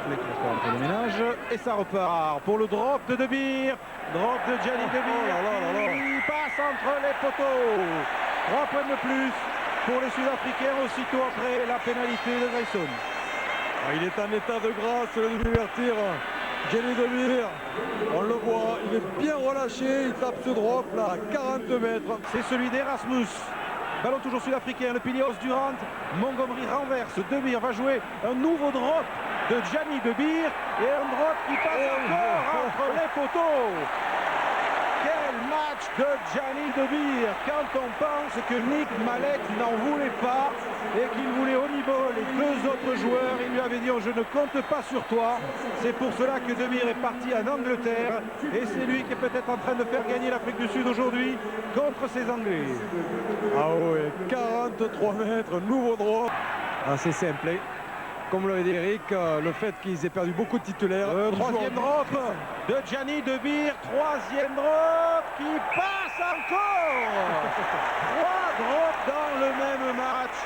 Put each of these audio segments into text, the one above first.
sifflet qui va faire le ménage. Et ça repart pour le drop de De Beer. Drop de Gianni De Beer qui passe entre les poteaux. 3 points de plus pour les Sud-Africains aussitôt après la pénalité de Grayson. Il est en état de grâce, le demi-vertir. Gianni De Beer, on le voit, il est bien relâché, il tape ce drop là à 42 mètres. C'est celui d'Erasmus. Ballon toujours sud-africain, le pilier Durant. Montgomery renverse. De Beer va jouer un nouveau drop de Gianni De Beer. Et un drop qui passe encore entre les poteaux. Quel match de Gianni De Beer quand on pense que Nick Mallett n'en voulait pas et qu'il voulait au niveau les 2 autres joueurs. Il lui avait dit je ne compte pas sur toi. C'est pour cela que De Beer est parti en Angleterre et c'est lui qui est peut-être en train de faire gagner l'Afrique du Sud aujourd'hui contre ces Anglais. Ah ouais, 43 mètres, nouveau drop. C'est simple. Comme l'avait dit Eric, le fait qu'ils aient perdu beaucoup de titulaires. Troisième drop de Gianni De Beer. Troisième drop qui passe encore. 3 drops dans le même match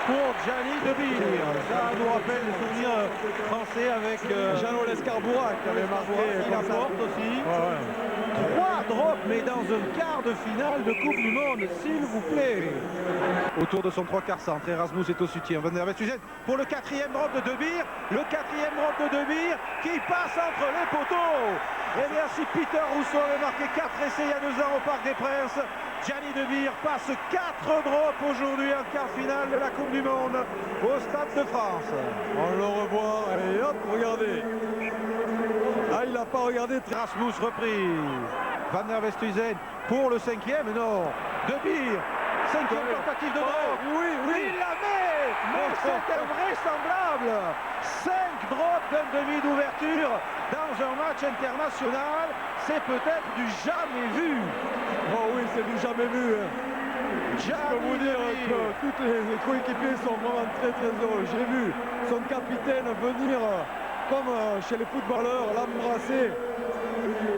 pour Gianni De Beer. Ça nous rappelle les souvenirs français avec Jeannot Lescarborough qui avait marqué. Il apporte aussi. 3 drops, mais dans un quart de finale de Coupe du Monde, s'il vous plaît. Autour de son 3/4 centre, Erasmus est au soutien. Van der Westhuizen pour le 4e drop de De Beer. Le 4e drop de De Beer qui passe entre les poteaux. Et bien si Peter Rousseau avait marqué 4 essais il y a 2 ans au Parc des Princes, Gianni De Beer passe 4 drops aujourd'hui en quart finale de la Coupe du Monde au Stade de France. On le revoit et hop, regardez. Il n'a pas regardé. Erasmus reprise. Van der Westhuizen pour le 5e, non. De Beer, 5e tentative de drop. Oui. Il la met, mais c'est invraisemblable. 5 drops d'un demi d'ouverture dans un match international, c'est peut-être du jamais vu. Oh oui, c'est du jamais vu. Je peux vous dire que tous les coéquipiers sont vraiment très heureux. J'ai vu son capitaine venir comme chez les footballeurs, l'embrasser.